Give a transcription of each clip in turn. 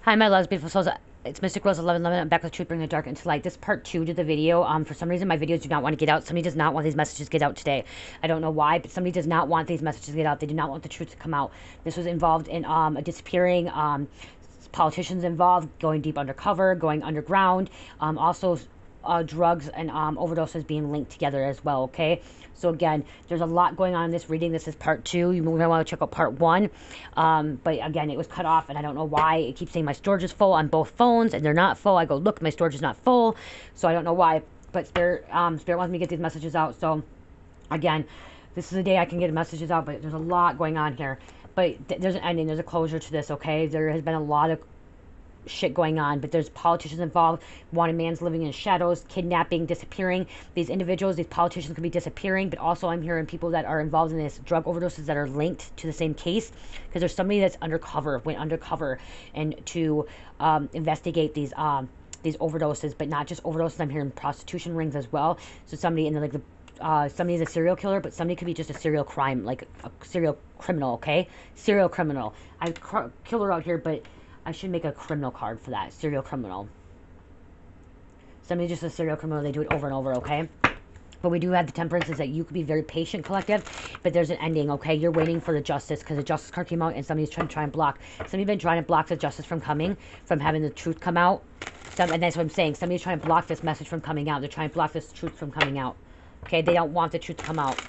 Hi, my loves, beautiful souls. It's Mystic Rose 1111. I'm back with Truth, Bring the Dark into Light. This is part 2 to the video. For some reason, my videos do not want to get out. Somebody does not want these messages to get out today. I don't know why, but somebody does not want these messages to get out. They do not want the truth to come out. This was involved in a disappearing, politicians involved, going deep undercover, going underground. Also, drugs and overdoses being linked together as well, okay? So again, there's a lot going on in this reading. This is part 2. You may want to check out part 1. But again, it was cut off, and I don't know why. It keeps saying my storage is full on both phones, and they're not full. I go, look, my storage is not full. So I don't know why. But Spirit wants me to get these messages out. So again, this is the day I can get messages out, but there's a lot going on here. But there's an ending. There's a closure to this, okay? There has been a lot of shit going on, but there's politicians involved. Wanted man's living in shadows, kidnapping, disappearing. These individuals, these politicians could be disappearing, but also I'm hearing people that are involved in this drug overdoses that are linked to the same case, because there's somebody that's undercover, went undercover, and to investigate these overdoses, but not just overdoses. I'm hearing prostitution rings as well. So somebody in the somebody's a serial killer, but somebody could be just a serial crime, like a serial criminal, okay? Serial criminal. I killer out here, but I should make a criminal card for that. Serial criminal. Somebody just a serial criminal. They do it over and over, okay? But we do have the temperance is that you could be very patient, collective, but there's an ending, okay? You're waiting for the justice, because the justice card came out and somebody's trying to block. Somebody's been trying to block the justice from coming, from having the truth come out. And that's what I'm saying. Somebody's trying to block this message from coming out. They're trying to block this truth from coming out. Okay? They don't want the truth to come out.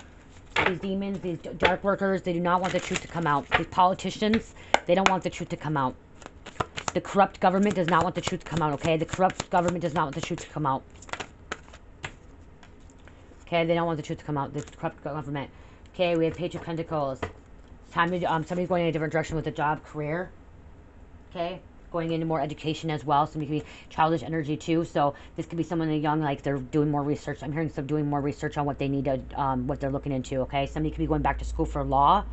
These demons, these dark workers, they do not want the truth to come out. These politicians, they don't want the truth to come out. The corrupt government does not want the truth to come out, okay? The corrupt government does not want the truth to come out. Okay, they don't want the truth to come out. The corrupt government. Okay, we have Page of Pentacles. It's time to, somebody's going in a different direction with a job, career. Okay, going into more education as well. Somebody could be childish energy too. So this could be someone young, like they're doing more research. I'm hearing some doing more research on what they need to, what they're looking into, okay? Somebody could be going back to school for law.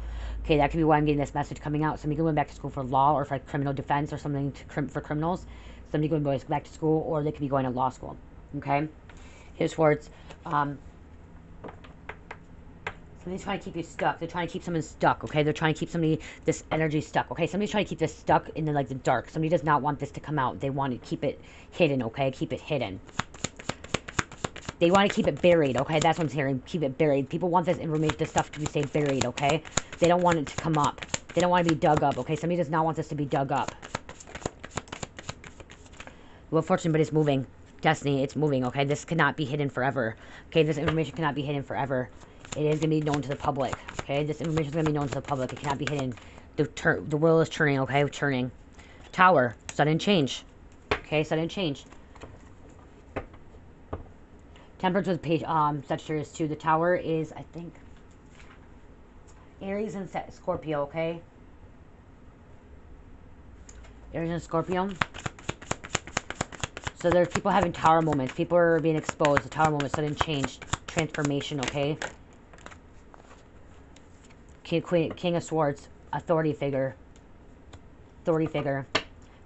Okay, that could be why I'm getting this message coming out. Somebody going back to school for law or for criminal defense or something for criminals. Somebody going back to school, or they could be going to law school. Okay, here's words. Somebody's trying to keep you stuck. They're trying to keep someone stuck. Okay, they're trying to keep this energy stuck. Okay, somebody's trying to keep this stuck in the dark. Somebody does not want this to come out. They want to keep it hidden. Okay, keep it hidden. They want to keep it buried, okay? That's what I'm hearing. Keep it buried. People want this information, this stuff to be stay buried, okay? They don't want it to come up. They don't want to be dug up, okay? Somebody does not want this to be dug up. Well, fortune, but it's moving. Destiny, it's moving, okay? This cannot be hidden forever. Okay, this information cannot be hidden forever. It is going to be known to the public, okay? This information is going to be known to the public. It cannot be hidden. The world is turning, okay? Turning. Tower, sudden change. Okay, sudden change. Temperance with page, Sagittarius too. The Tower is, I think, Aries and Scorpio, okay? Aries and Scorpio. So there's people having Tower moments. People are being exposed. The Tower moment, sudden change, transformation, okay? King of Swords, authority figure. Authority figure.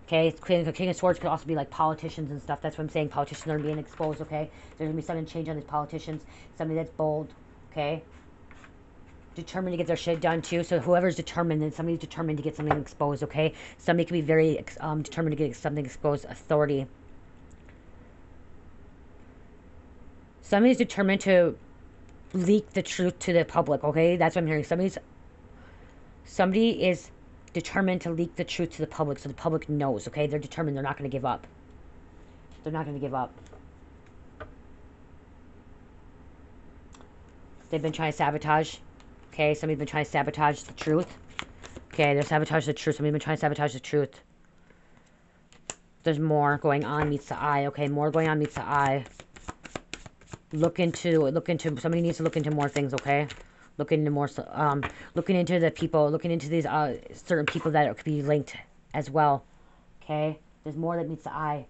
Okay, King of Swords could also be like politicians and stuff. That's what I'm saying. Politicians are being exposed, okay? There's going to be sudden change on these politicians. Somebody that's bold, okay? Determined to get their shit done, too. So whoever's determined, then somebody's determined to get something exposed, okay? Somebody could be very determined to get something exposed. Authority. Somebody's determined to leak the truth to the public, okay? That's what I'm hearing. Somebody is determined to leak the truth to the public so the public knows, okay? They're determined. They're not going to give up. They're not going to give up. They've been trying to sabotage. Okay, somebody's been trying to sabotage the truth. Okay, they're sabotaging the truth. Somebody's been trying to sabotage the truth. There's more going on meets the eye. Okay, more going on meets the eye. Look into, somebody needs to look into more things, okay? Looking into more, looking into the people, looking into these certain people that could be linked as well. Okay, there's more that meets the eye.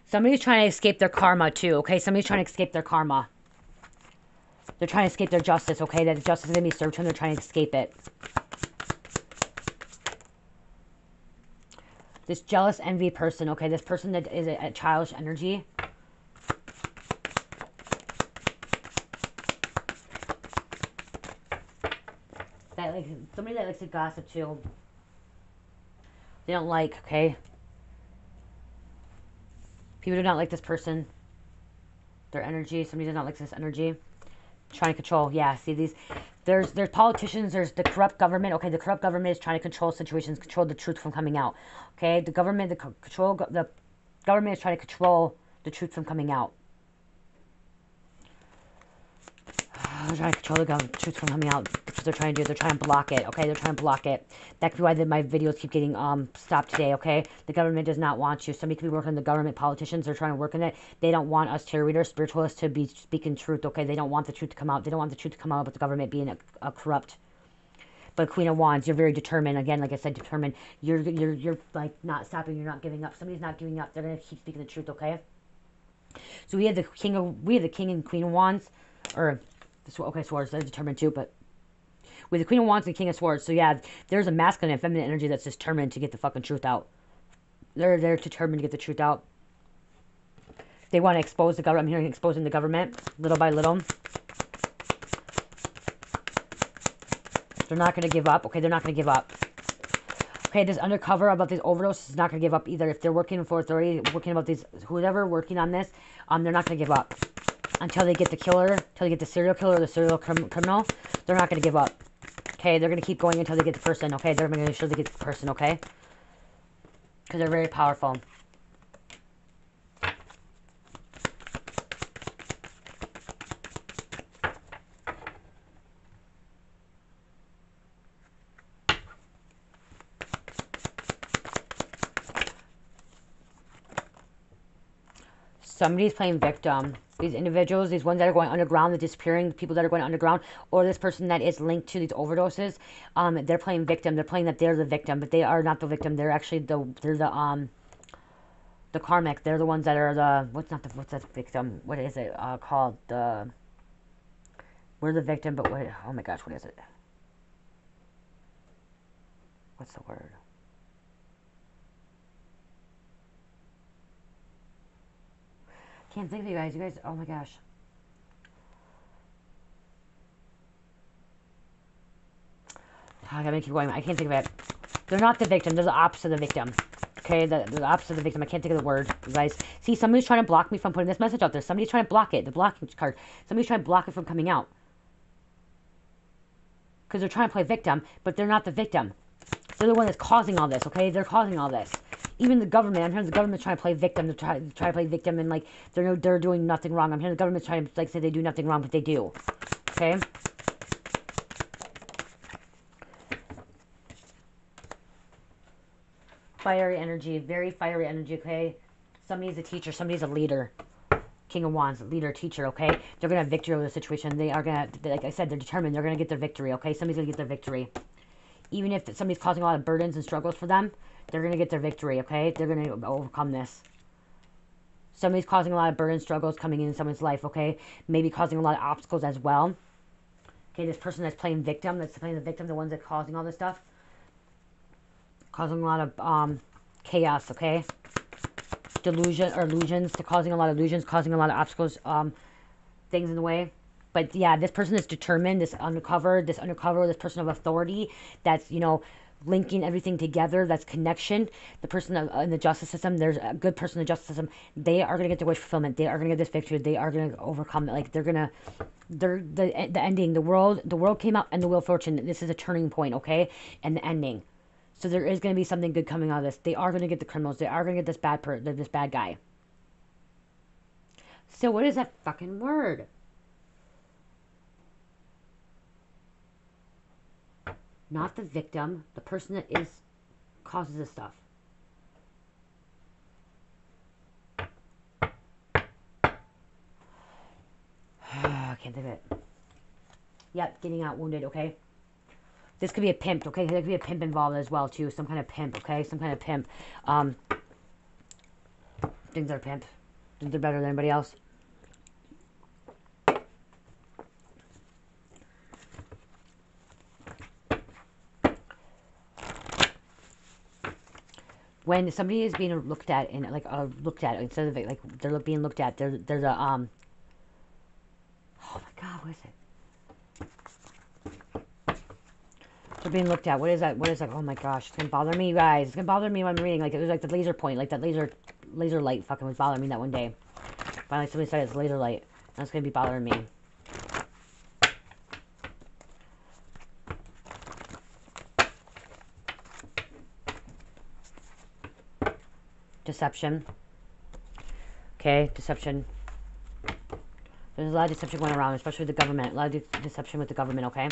Somebody's trying to escape their karma too. Okay, somebody's trying to escape their karma. They're trying to escape their justice. Okay, that the justice is gonna be served to them. They're trying to escape it. This jealous, envy person. Okay, this person that is a childish energy. That, like, somebody that likes to gossip too. They don't like, okay? People do not like this person. Their energy. Somebody does not like this energy. Trying to control. Yeah, see these. There's politicians. There's the corrupt government. Okay, the corrupt government is trying to control situations, control the truth from coming out. Okay, the government, the government is trying to control the truth from coming out. They're trying to control the truth from coming out. That's what they're trying to do. They're trying to block it. Okay, they're trying to block it. That could be why my videos keep getting stopped today. Okay, the government does not want you. Somebody could be working in the government. Politicians are trying to work in it. They don't want us tarot readers, spiritualists to be speaking truth. Okay, they don't want the truth to come out. They don't want the truth to come out about the government being a corrupt. But Queen of Wands, you're very determined. Again, like I said, determined. You're like not stopping. You're not giving up. Somebody's not giving up. They're gonna keep speaking the truth. Okay. So we have the King and Queen of Wands, or okay, Swords. They're determined too, but with the Queen of Wands and King of Swords. So yeah, there's a masculine and feminine energy that's determined to get the fucking truth out. They're determined to get the truth out. They want to expose the government. I'm hearing exposing the government little by little. They're not going to give up. Okay, they're not going to give up. Okay, this undercover about these overdoses is not going to give up either. If they're working for authority, working about these, whoever working on this, they're not going to give up. Until they get the killer, until they get the serial killer or the serial criminal, they're not going to give up. Okay, they're going to keep going until they get the person, okay? They're going to make sure they get the person, okay? Because they're very powerful. Somebody's playing victim. These individuals, these ones that are going underground, the disappearing people that are going underground, or this person that is linked to these overdoses, they're playing victim. They're playing that they're the victim, but they are not the victim. They're actually the karmic. They're the ones that are the what's that victim? What is it called? We're the victim, but what? Oh my gosh, what is it? What's the word? Can't think of you guys. You guys, oh my gosh. I gotta keep going. I can't think of it. They're not the victim. They're the opposite of the victim. Okay, the opposite of the victim. I can't think of the word, you guys. See, somebody's trying to block me from putting this message out there. Somebody's trying to block it. The blocking card. Somebody's trying to block it from coming out. Because they're trying to play victim, but they're not the victim. They're the one that's causing all this, okay? They're causing all this. Even the government, I'm hearing the government's trying to play victim. They're trying to play victim, and like they're doing nothing wrong. I'm hearing the government's trying to like say they do nothing wrong, but they do. Okay. Fiery energy, very fiery energy. Okay. Somebody's a teacher. Somebody's a leader. King of Wands, leader, teacher. Okay. They're gonna have victory over the situation. They are gonna, like I said, they're determined. They're gonna get their victory. Okay. Somebody's gonna get their victory. Even if somebody's causing a lot of burdens and struggles for them, they're going to get their victory, okay? They're going to overcome this. Somebody's causing a lot of burdens, struggles coming in someone's life, okay? Maybe causing a lot of obstacles as well. Okay, this person that's playing victim, that's playing the victim, the ones that are causing all this stuff. Causing a lot of chaos, okay? Illusions. They're causing a lot of illusions, causing a lot of obstacles, things in the way. But yeah, this person is determined, this undercover, this person of authority that's, you know, linking everything together, that's connection. The person in the justice system, there's a good person in the justice system, they are going to get their wish fulfillment. They are going to get this victory. They are going to overcome it. Like, the ending, the world came out and the Wheel of Fortune. This is a turning point, okay? And the ending. So there is going to be something good coming out of this. They are going to get the criminals. They are going to get this bad guy. So what is that fucking word? Not the victim, the person that causes this stuff. I can't think of it. Yep, getting out wounded, okay? This could be a pimp, okay? There could be a pimp involved as well, too. Some kind of pimp, okay? Some kind of pimp. Think they're pimp. Think they're better than anybody else. When somebody is being looked at and instead of like they're being looked at, there's a oh my god, what is it? We're being looked at. What is that? What is that? Oh my gosh, it's gonna bother me, you guys. It's gonna bother me when I'm reading. Like, it was like the laser point, like that laser light fucking was bothering me that one day. Finally, somebody said it's laser light. That's gonna be bothering me. Deception. Okay, deception. There's a lot of deception going around, especially with the government. A lot of deception with the government, okay?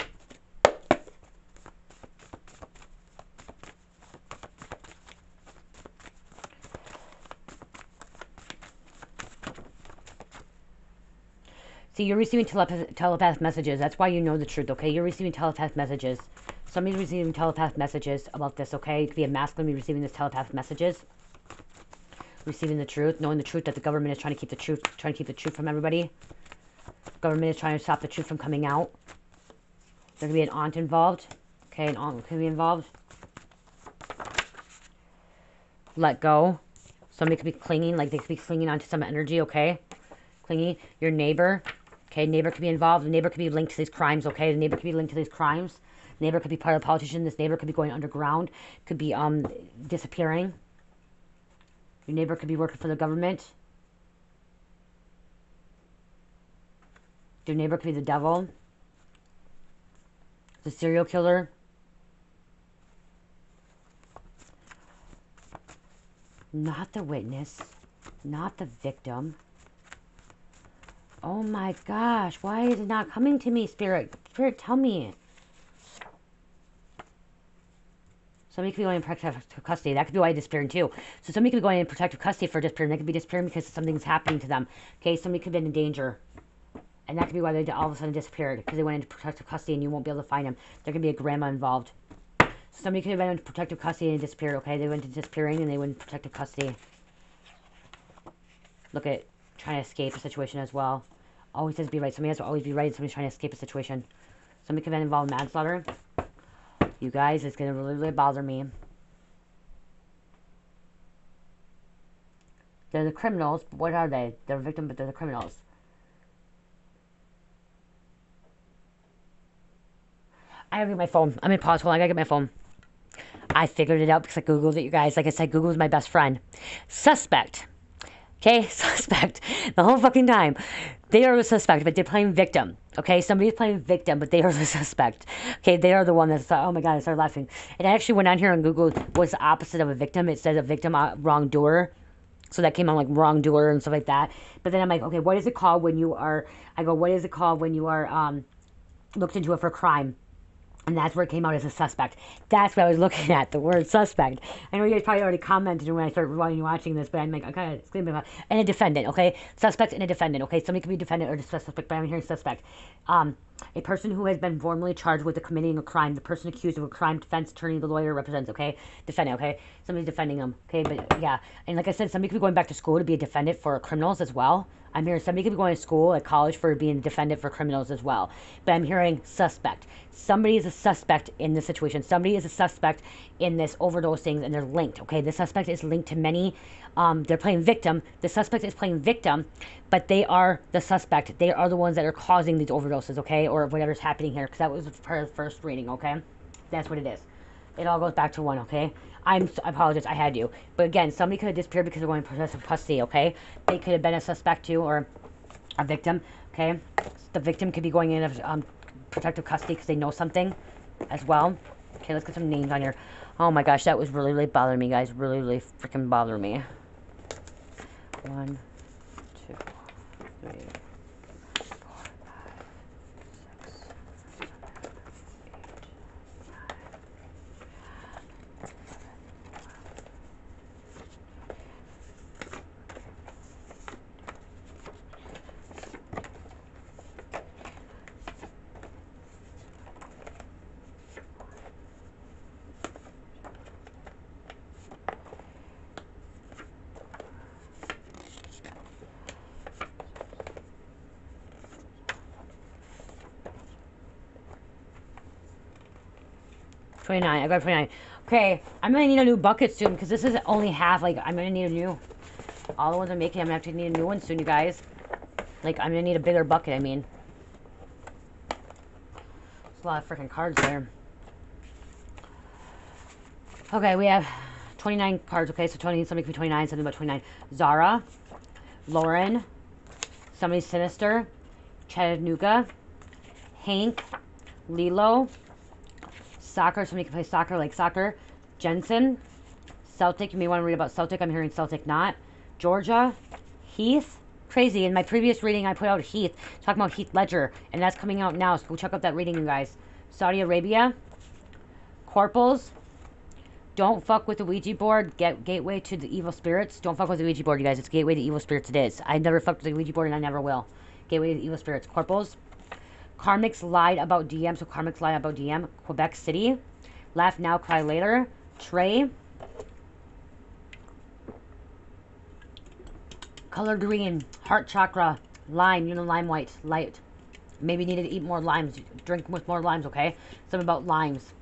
See, you're receiving telepath messages. That's why you know the truth, okay? You're receiving telepath messages. Somebody's receiving telepath messages about this, okay? It could be a masculine receiving this telepath messages. Receiving the truth, knowing the truth that the government is trying to keep the truth from everybody. Government is trying to stop the truth from coming out. There could be an aunt involved. Okay, an aunt could be involved. Let go. Somebody could be clinging, like they could be clinging onto some energy, okay? Clinging. Your neighbor. Okay, neighbor could be involved. The neighbor could be linked to these crimes, okay? The neighbor could be linked to these crimes. Neighbor could be part of the politician. This neighbor could be going underground. Could be disappearing. Your neighbor could be working for the government. Your neighbor could be the devil. The serial killer. Not the witness. Not the victim. Oh my gosh. Why is it not coming to me, Spirit? Spirit, tell me. Somebody could be going in protective custody. That could be why they're disappearing too. So somebody could be going in protective custody for disappearing. They could be disappearing because something's happening to them. Okay, somebody could have been in danger. And that could be why they all of a sudden disappeared. Because they went into protective custody and you won't be able to find them. There could be a grandma involved. So somebody could have been in protective custody and disappeared. Okay, they went into disappearing and they went into protective custody. Look at trying to escape a situation as well. Always has to be right. Somebody has to always be right. Somebody's trying to escape a situation. Somebody could have been involved in manslaughter. You guys, it's going to really, really bother me. They're the criminals, but what are they? They're a victim, but they're the criminals. I gotta get my phone. I'm in pause. Hold on, I gotta get my phone. I figured it out because I Googled it, you guys. Like I said, Google is my best friend. Suspect. Okay, suspect. The whole fucking time. They are the suspect, but they're playing victim. Okay, somebody's playing victim, but they are the suspect. Okay, they are the one that's, oh my God, I started laughing. And I actually went on here on Google, what's the opposite of a victim? It says a victim, wrongdoer. So that came on like wrongdoer and stuff like that. But then I'm like, okay, what is it called when you are, I go, what is it called when you are looked into it for crime? And that's where it came out as a suspect. That's what I was looking at, the word suspect. I know you guys probably already commented when I started watching this, but I'm like, okay, it's going to be about, and a defendant, okay? Suspect and a defendant, okay? Somebody could be defendant or suspect, but I'm hearing suspect. A person who has been formally charged with committing a crime, the person accused of a crime, defense attorney, the lawyer represents, okay? Defendant, okay? Somebody's defending them, okay? But yeah, and like I said, somebody could be going back to school to be a defendant for criminals as well. I'm hearing somebody could be going to school at college for being a defendant for criminals as well. But I'm hearing suspect. Somebody is a suspect in this situation. Somebody is a suspect in this overdose things, and they're linked, okay? The suspect is linked to many. They're playing victim. The suspect is playing victim, but they are the suspect. They are the ones that are causing these overdoses, okay? Or whatever's happening here, because that was part of the first reading, okay? That's what it is. It all goes back to one, okay? I apologize, I had you. But again, somebody could have disappeared because they're going to protective custody, okay? They could have been a suspect too, or a victim, okay? The victim could be going in protective custody because they know something as well. Okay, let's get some names on here. Oh my gosh, that was really, really bothering me, guys. Really, really freaking bothering me. 1, 2, 3, 4, 5, 6, 7, 29. I got 29. Okay, I'm gonna need a new bucket soon because this is only half. Like, I'm gonna need a new. All the ones I'm making, I'm gonna have to need a new one soon, you guys. Like, I'm gonna need a bigger bucket. I mean, there's a lot of freaking cards there. Okay, we have 29 cards. Okay, so 20, somebody could be 29, something about 29. Zara, Lauren, somebody sinister, Chattanooga, Hank, Lilo, soccer, somebody can play soccer, like soccer, Jensen, Celtic, you may want to read about Celtic, I'm hearing Celtic not, Georgia, Heath, crazy, in my previous reading I put out Heath, talking about Heath Ledger, and that's coming out now, so go check out that reading, you guys. Saudi Arabia, Corpals, don't fuck with the Ouija board, gateway to the evil spirits, don't fuck with the Ouija board, you guys, it's gateway to evil spirits, it is. I never fucked with the Ouija board and I never will. Gateway to the evil spirits, Corpals, Karmics lied about DM, so Karmics lied about DM, Quebec City, Laugh Now, Cry Later, Trey, color green, heart chakra, lime, you know, lime white, light. Maybe you need to eat more limes, drink with more limes, okay? Something about limes,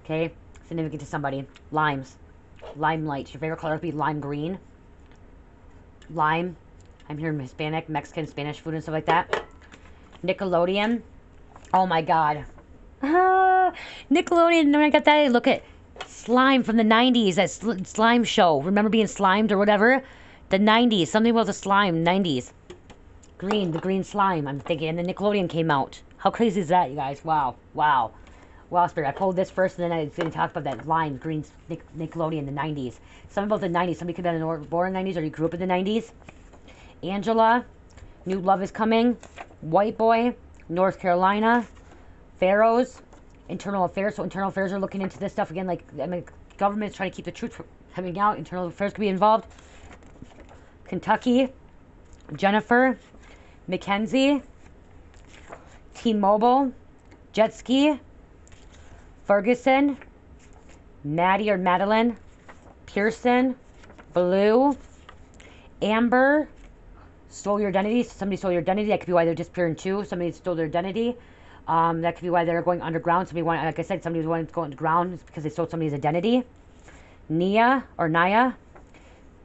okay? Significant to somebody. Limes, lime light. Your favorite color would be lime green, lime. I'm hearing Hispanic, Mexican, Spanish food and stuff like that. Nickelodeon. Oh my god. Nickelodeon, when I got that, look at Slime from the 90s, that slime show. Remember being slimed or whatever? The 90s, something about the slime, 90s. Green, the green slime, I'm thinking. And the Nickelodeon came out. How crazy is that, you guys? Wow, wow. Wow, Spirit. I pulled this first, and then I was going to talk about that line, green Nickelodeon, the 90s. Something about the 90s. Somebody could have been born in the 90s, or you grew up in the 90s. Angela, New Love is Coming. White Boy, North Carolina. Pharaohs, Internal Affairs. So Internal Affairs are looking into this stuff again. Like, I mean, government's trying to keep the truth from coming out. Internal Affairs could be involved. Kentucky, Jennifer, Mackenzie, T-Mobile, Jet Ski, Ferguson, Maddie or Madeline, Pearson, Blue, Amber, stole your identity. Somebody stole your identity. That could be why they're disappearing too. Somebody stole their identity. That could be why they're going underground. Somebody want, like I said, somebody wanted to go underground because they stole somebody's identity. Nia or Naya,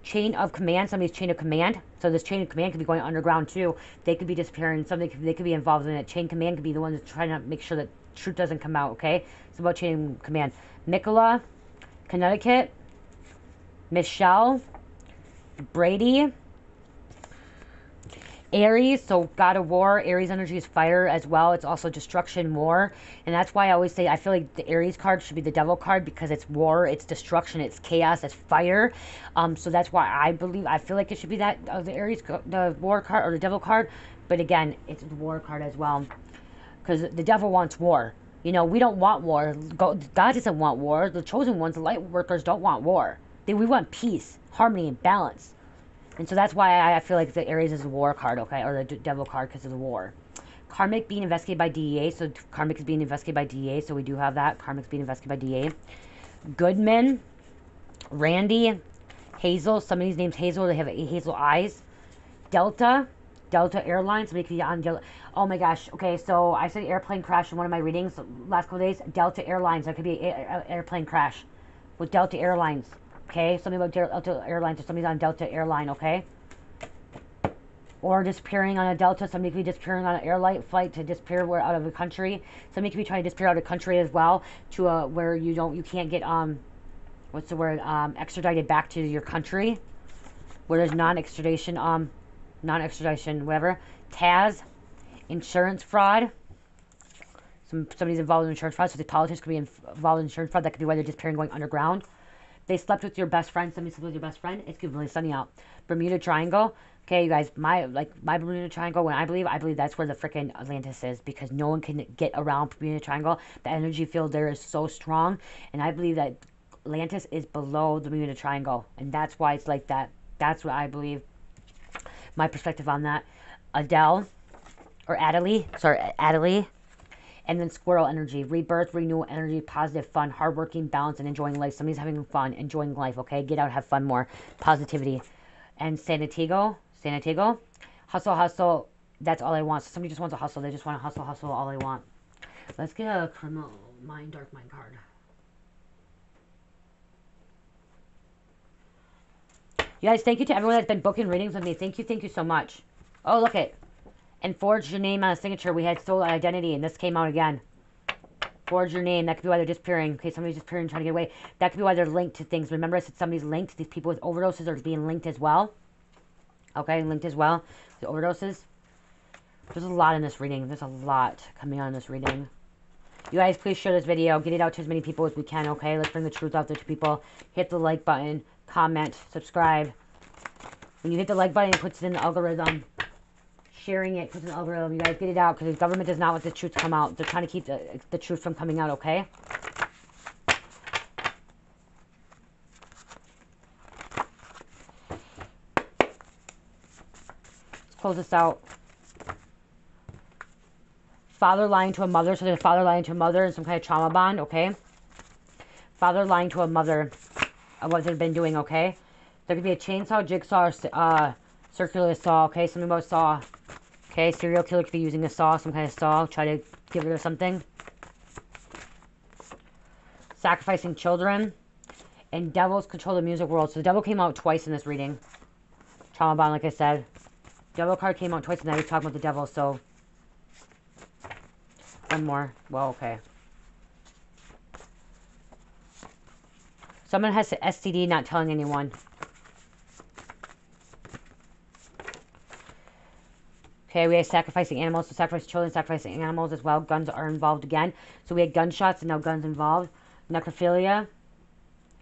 chain of command. Somebody's chain of command. So this chain of command could be going underground too. They could be disappearing. They could be involved in it. Chain command could be the one that's trying to make sure that truth doesn't come out. Okay, it's about chain of command. Nicola, Connecticut, Michelle, Brady, Aries, so God of War. Aries energy is fire as well. It's also destruction, war. And that's why I always say I feel like the Aries card should be the devil card, because it's war, it's destruction, it's chaos, it's fire. So that's why I feel like it should be that, the Aries, the war card, or the devil card. But again, it's the war card as well, because the devil wants war. You know, we don't want war. God doesn't want war. The chosen ones, the light workers, don't want war. We want peace, harmony, and balance. And so that's why I feel like the Aries is a war card, okay? Or the devil card, because of the war. Karmic being investigated by DEA. So Karmic is being investigated by DEA. So we do have that. Karmic's being investigated by DEA. Goodman. Randy. Hazel. Somebody's name's Hazel. They have hazel eyes. Delta. Delta Airlines. Somebody could be on Delta. Oh my gosh. Okay, so I said airplane crash in one of my readings last couple days. Delta Airlines. That could be an airplane crash with Delta Airlines. Okay, something about Delta Airlines, or somebody's on Delta Airline, okay? Or disappearing on a Delta. Somebody could be disappearing on an airline flight to disappear out of the country. Somebody could be trying to disappear out of the country as well, to where you can't get what's the word, extradited back to your country, where there's non-extradition, whatever. Taz, insurance fraud. Somebody's involved in insurance fraud, so the politicians could be involved in insurance fraud. That could be why they're disappearing, going underground. They slept with your best friend. Somebody slept with your best friend. It's really sunny out. Bermuda Triangle. Okay, you guys, my Bermuda Triangle, when I believe that's where the freaking Atlantis is, because no one can get around Bermuda Triangle. The energy field there is so strong, and I believe that Atlantis is below the Bermuda Triangle, and that's why it's like that. That's what I believe. My perspective on that. Adele, or Adelie. And then squirrel energy, rebirth, renewal energy, positive, fun, hardworking, balance, and enjoying life. Somebody's having fun, enjoying life, okay? Get out, have fun more. Positivity. And San Diego, hustle, that's all I want. So somebody just wants to hustle. They just want to hustle, all they want. Let's get a criminal mind, dark mind card. You guys, thank you to everyone that's been booking readings with me. Thank you so much. Oh, look it. And forged your name on a signature. We had stolen identity, and this came out again. Forge your name. That could be why they're disappearing. Okay, somebody's disappearing, trying to get away. That could be why they're linked to things. Remember I said somebody's linked. These people with overdoses are being linked as well. Okay, linked as well. The overdoses. There's a lot in this reading. There's a lot coming on in this reading. You guys, please share this video. Get it out to as many people as we can, okay? Let's bring the truth out there to people. Hit the like button. Comment. Subscribe. When you hit the like button, it puts it in the algorithm. Sharing it puts in the algorithm. You guys get it out because the government does not want the truth to come out. They're trying to keep the truth from coming out, okay? Let's close this out. Father lying to a mother. So there's a father lying to a mother and some kind of trauma bond, okay? Father lying to a mother of what they've been doing, okay? There could be a chainsaw, jigsaw, or circular saw, okay? Something about saw. Okay, serial killer could be using a saw, some kind of saw. Try to get rid of something. Sacrificing children. And devils control the music world. So the devil came out twice in this reading. Trauma bond, like I said. Devil card came out twice, and now he's talking about the devil, so... One more. Well, okay. Someone has STD, not telling anyone. Okay, we have sacrificing animals. So sacrifice children, sacrificing animals as well. Guns are involved again. So we had gunshots and now guns involved. Necrophilia.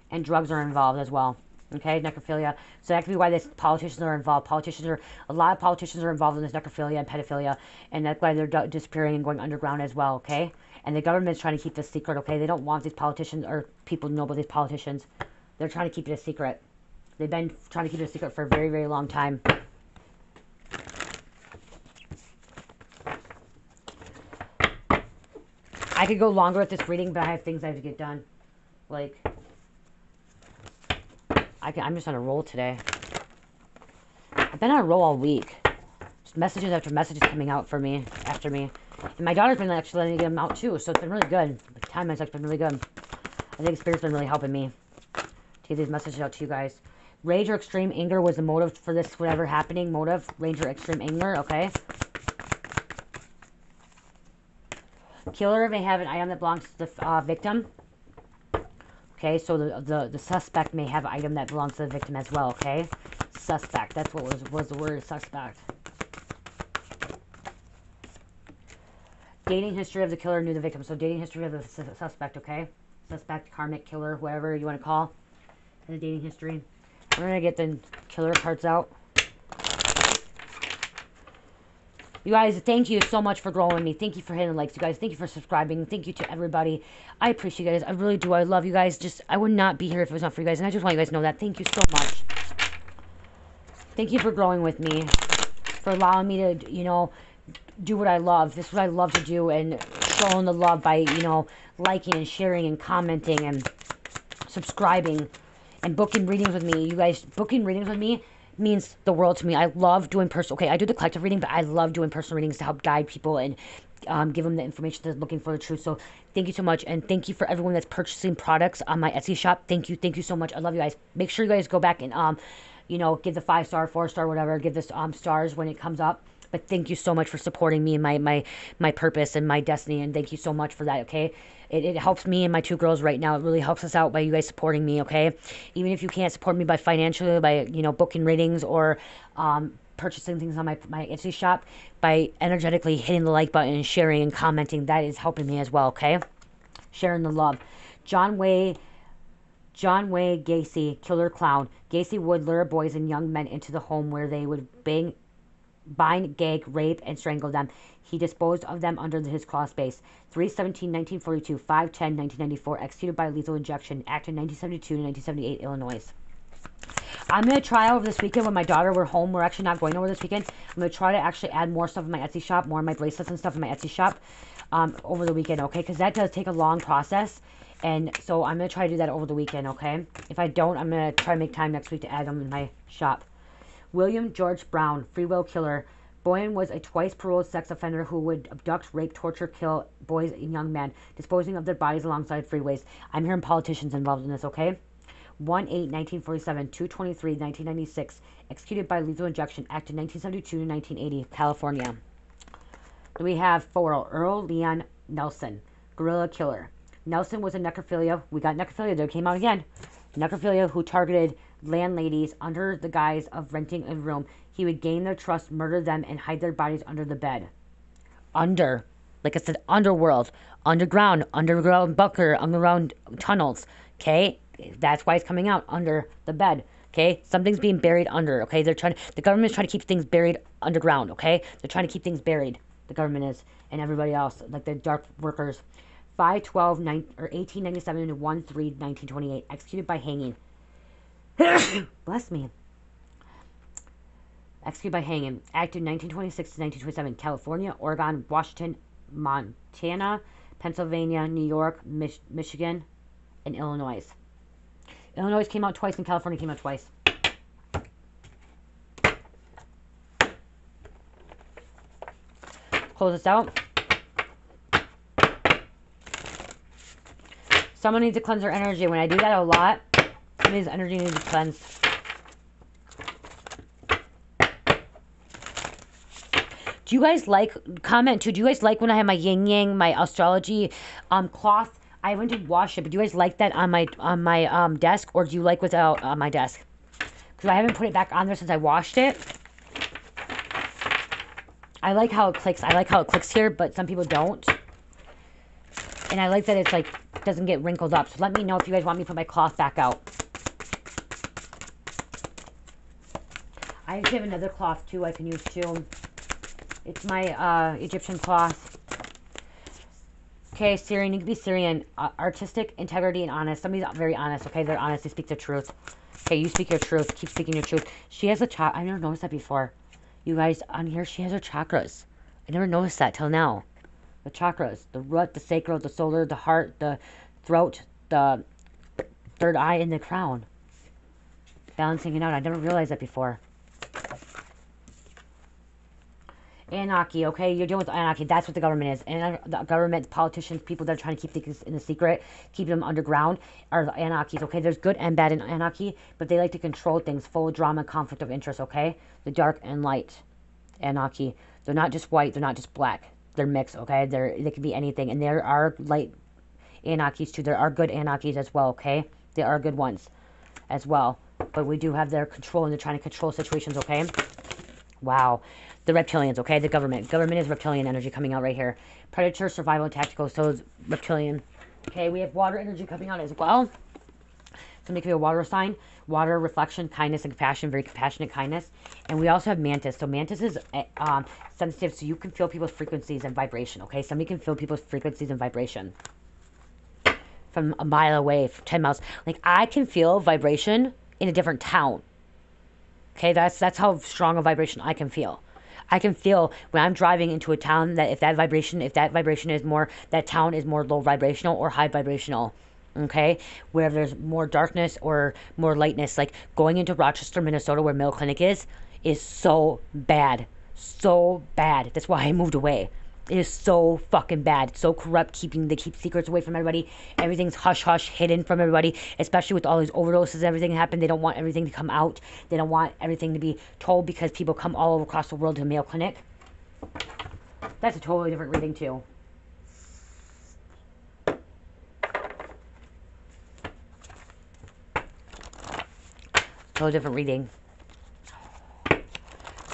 And drugs are involved as well. Okay, necrophilia. So that could be why these politicians are involved. A lot of politicians are involved in this necrophilia and pedophilia. And that's why they're disappearing and going underground as well, okay? And the government's trying to keep this secret, okay? They don't want these politicians or people to know about these politicians. They're trying to keep it a secret. They've been trying to keep it a secret for a very, very long time. I could go longer with this reading, but I have things I have to get done. Like... I'm just on a roll today. I've been on a roll all week. Just messages after messages coming out for me, after me. And my daughter's been actually letting me get them out too, so it's been really good. The time has been really good. I think Spirit's been really helping me to get these messages out to you guys. Rage or extreme anger was the motive for this, whatever happening. Motive, rage or extreme anger, okay? Killer may have an item that belongs to the victim. Okay, so the suspect may have an item that belongs to the victim as well, okay? Suspect, that's what was the word, suspect. Dating history of the killer knew the victim. So dating history of the suspect, okay? Suspect, karmic, killer, whatever you want to call the dating history. I'm going to get the killer cards out. You guys, thank you so much for growing me. Thank you for hitting likes, you guys. Thank you for subscribing. Thank you to everybody. I appreciate you guys. I really do. I love you guys. I would not be here if it was not for you guys. And I just want you guys to know that. Thank you so much. Thank you for growing with me. For allowing me to, you know, do what I love. This is what I love to do. And showing the love by, you know, liking and sharing and commenting and subscribing. And booking readings with me. You guys, booking readings with me means the world to me. I love doing personal... Okay, I do the collective reading, but I love doing personal readings to help guide people and give them the information they're looking for, the truth. So thank you so much, and thank you for everyone that's purchasing products on my Etsy shop. Thank you so much. I love you guys. Make sure you guys go back and you know, give the 5-star, 4-star, whatever. Give this stars when it comes up. But thank you so much for supporting me and my purpose and my destiny, and thank you so much for that, okay? It helps me and my 2 girls right now. It really helps us out by you guys supporting me, okay? Even if you can't support me by financially, by, you know, booking readings or purchasing things on my Etsy shop, by energetically hitting the like button and sharing and commenting, that is helping me as well, okay? Sharing the love. John Wayne Gacy, killer clown. Gacy would lure boys and young men into the home where they would bind, gag, rape, and strangle them. He disposed of them under his crawl space. 3/17/1942, 5/10/1994, executed by lethal injection, acted 1972 to 1978, Illinois. I'm going to try over this weekend when my daughter, we're home. We're actually not going over this weekend. I'm going to try to actually add more stuff in my Etsy shop, more of my bracelets and stuff in my Etsy shop over the weekend, okay? Because that does take a long process. And so I'm going to try to do that over the weekend, okay? If I don't, I'm going to try to make time next week to add them in my shop. William George Brown, free will killer. Boyan was a twice paroled sex offender who would abduct, rape, torture, kill boys and young men, disposing of their bodies alongside freeways. I'm hearing politicians involved in this, okay? 1/8/1947, 2/23/1996, executed by lethal injection, acted 1972 to 1980, California. Then we have 4, Earl Leon Nelson, Guerrilla killer. Nelson was a necrophilia. We got necrophilia. There came out again. Necrophilia who targeted landladies under the guise of renting a room. He would gain their trust, murder them, and hide their bodies under the bed. Under. Like I said, underworld. Underground. Underground bunker. Underground tunnels. Okay? That's why it's coming out. Under the bed. Okay? Something's being buried under. Okay? The government's trying to keep things buried underground. Okay? They're trying to keep things buried. The government is. And everybody else. Like the dark workers. 5/12/1897 to 1/3/1928. Executed by hanging. Bless me. Executed by hanging. Active 1926 to 1927. California, Oregon, Washington, Montana, Pennsylvania, New York, Michigan, and Illinois. Illinois came out twice and California came out twice. Close this out. Someone needs to cleanse their energy. When I do that a lot, somebody's energy needs to be cleansed. Do you guys like, comment too, do you guys like when I have my yin yang, my astrology cloth? I went to wash it, but do you guys like that on my desk, or do you like without on my desk? Because I haven't put it back on there since I washed it. I like how it clicks. I like how it clicks here, but some people don't. And I like that it's like, doesn't get wrinkled up. So let me know if you guys want me to put my cloth back out. I actually have another cloth too I can use too. It's my Egyptian cloth. Okay, Syrian. You can be Syrian. Artistic, integrity, and honest. Somebody's very honest, okay? They're honest. They speak their truth. Okay, you speak your truth. Keep speaking your truth. She has a I never noticed that before. You guys, on here, she has her chakras. I never noticed that till now. The chakras. The root, the sacral, the solar, the heart, the throat, the third eye, and the crown. Balancing it out. I never realized that before. Anarchy, okay? You're dealing with anarchy. That's what the government is. And the government, politicians, people that are trying to keep things in the secret, keep them underground, are anarchies, okay? There's good and bad in anarchy, but they like to control things, full of drama, conflict of interest, okay? The dark and light anarchy. They're not just white. They're not just black. They're mixed, okay? They can be anything. And there are light anarchies, too. There are good anarchies as well, okay? There are good ones as well. But we do have their control, and they're trying to control situations, okay? Wow. The reptilians, okay? The government. Government is reptilian energy coming out right here. Predator, survival, and tactical. So is reptilian. Okay, we have water energy coming out as well. Somebody could be a water sign. Water, reflection, kindness, and compassion. Very compassionate kindness. And we also have mantis. So mantis is sensitive, so you can feel people's frequencies and vibration, okay? Somebody can feel people's frequencies and vibration from a mile away, 10 miles. Like, I can feel vibration in a different town. Okay, that's how strong a vibration I can feel. I can feel when I'm driving into a town that if that vibration is more, that town is more low vibrational or high vibrational. Okay, where there's more darkness or more lightness, like going into Rochester, Minnesota, where Mill Clinic is so bad, so bad. That's why I moved away. It is so fucking bad. It's so corrupt. They keep secrets away from everybody. Everything's hush hush, hidden from everybody. Especially with all these overdoses and everything happen. They don't want everything to come out. They don't want everything to be told because people come all over across the world to a Mayo Clinic. That's a totally different reading too. Totally different reading.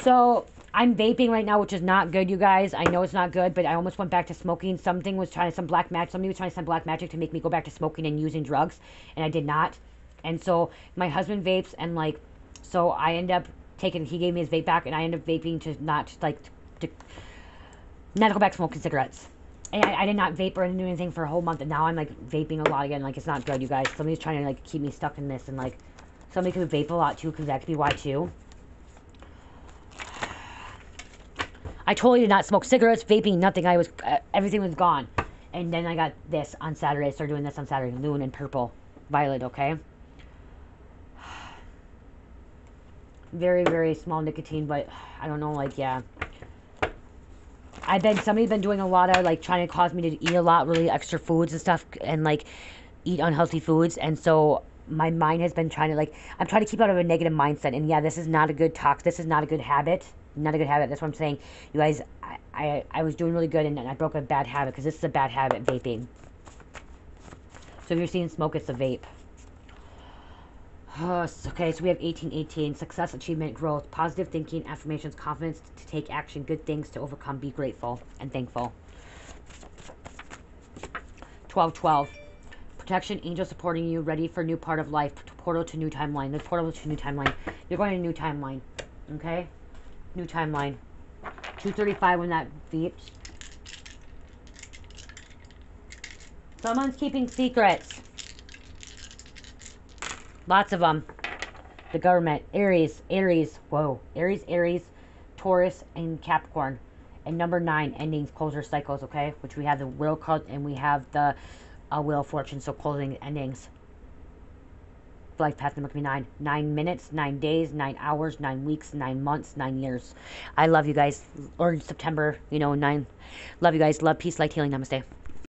So I'm vaping right now, which is not good, you guys. I know it's not good, but I almost went back to smoking. Somebody was trying to send black magic to make me go back to smoking and using drugs, and I did not. And so my husband vapes, and like, so I end up he gave me his vape back, and I end up vaping to not to go back smoking cigarettes. And I did not vape or didn't do anything for a whole month, and now I'm like vaping a lot again. Like, it's not good, you guys. Somebody's trying to like keep me stuck in this, and like somebody could vape a lot too, because that could be why too. I totally did not smoke cigarettes, vaping, nothing. Everything was gone. And then I got this on Saturday. I started doing this on Saturday. Loon and purple. Violet, okay? Very, very small nicotine, but I don't know, like, yeah. Somebody's been doing a lot of, like, trying to cause me to eat a lot, really extra foods and stuff, and, like, eat unhealthy foods. And so my mind has been trying to, like, I'm trying to keep out of a negative mindset. And, yeah, this is not a good this is not a good habit. Not a good habit. That's what I'm saying. You guys, I was doing really good and I broke a bad habit because this is a bad habit, vaping. So if you're seeing smoke, it's a vape. Okay, so we have 1818. Success, achievement, growth, positive thinking, affirmations, confidence to take action, good things to overcome, be grateful and thankful. 1212. Protection, angel supporting you, ready for new part of life, portal to new timeline. The portal to new timeline. You're going to new timeline. Okay? New timeline. 235 when that beeps. Someone's keeping secrets. Lots of them. The government. Aries. Whoa. Aries, Taurus, and Capricorn. And number 9, endings, closure, cycles, okay? Which we have the Wheel card and we have the Wheel of Fortune, so closing, endings. Life path number 9. 9 minutes, 9 days, 9 hours, 9 weeks, 9 months, 9 years. I love you guys. Or September, 9. Love you guys. Love, peace, light, healing. Namaste.